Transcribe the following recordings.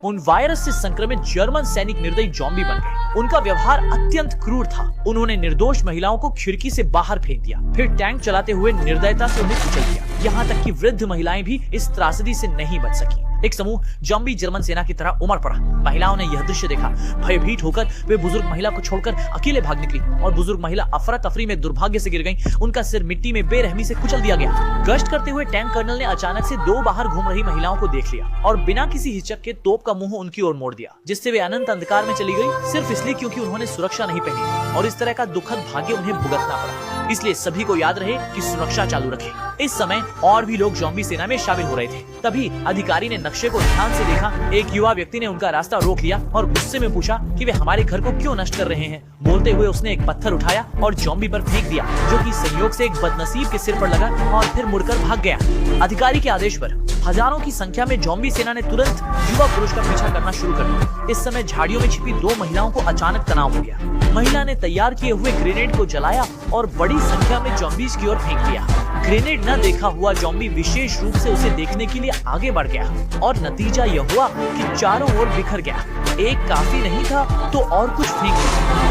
उन वायरस से संक्रमित जर्मन सैनिक निर्दयी जॉम्बी बन गए। उनका व्यवहार अत्यंत क्रूर था। उन्होंने निर्दोष महिलाओं को खिड़की से बाहर फेंक दिया, फिर टैंक चलाते हुए निर्दयता से उन्हें कुचल दिया। यहाँ तक कि वृद्ध महिलाएं भी इस त्रासदी से नहीं बच सकी। एक समूह जॉम्बी जर्मन सेना की तरह उमड़ पड़ा। महिलाओं ने यह दृश्य देखा। भयभीत होकर वे बुजुर्ग महिला को छोड़कर अकेले भाग निकली और बुजुर्ग महिला अफरा तफरी में दुर्भाग्य से गिर गईं। उनका सिर मिट्टी में बेरहमी से कुचल दिया गया। गश्त करते हुए टैंक कर्नल ने अचानक से दो बाहर घूम रही महिलाओं को देख लिया और बिना किसी हिचक के तोप का मुंह उनकी ओर मोड़ दिया, जिससे वे अनंत अंधकार में चली गई, सिर्फ इसलिए क्योंकि उन्होंने सुरक्षा नहीं पहनी और इस तरह का दुखद भाग्य उन्हें भुगतना पड़ा। इसलिए सभी को याद रहे कि सुरक्षा चालू रखें। इस समय और भी लोग जॉम्बी सेना में शामिल हो रहे थे। तभी अधिकारी ने नक्शे को ध्यान से देखा। एक युवा व्यक्ति ने उनका रास्ता रोक लिया और गुस्से में पूछा कि वे हमारे घर को क्यों नष्ट कर रहे हैं। बोलते हुए उसने एक पत्थर उठाया और जॉम्बी पर फेंक दिया, जो कि संयोग से एक बदनसीब के सिर पर लगा और फिर मुड़कर भाग गया। अधिकारी के आदेश पर हजारों की संख्या में जॉम्बी सेना ने तुरंत युवा पुरुष का पीछा करना शुरू कर दिया। इस समय झाड़ियों में छिपी दो महिलाओं को अचानक तनाव हो गया। महिला ने तैयार किए हुए ग्रेनेड को जलाया और बड़ी संख्या में जॉम्बीज की ओर फेंक दिया। ग्रेनेड न देखा हुआ जॉम्बी विशेष रूप से उसे देखने के लिए आगे बढ़ गया और नतीजा यह हुआ कि चारों ओर बिखर गया। एक काफी नहीं था तो और कुछ फेंक दिया।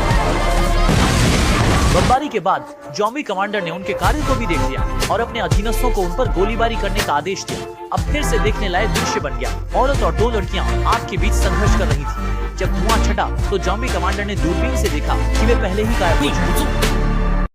बमबारी के बाद जॉम्बी कमांडर ने उनके कार्य को भी देख लिया और अपने अधीनस्थों को उन पर गोलीबारी करने का आदेश दिया। अब फिर से देखने लायक दृश्य बन गया। औरत और दो लड़कियां आग के बीच संघर्ष कर रही थी। जब धुआं छटा तो जॉम्बी कमांडर ने दूरबीन से देखा कि वे पहले ही गायब हो चुके थे।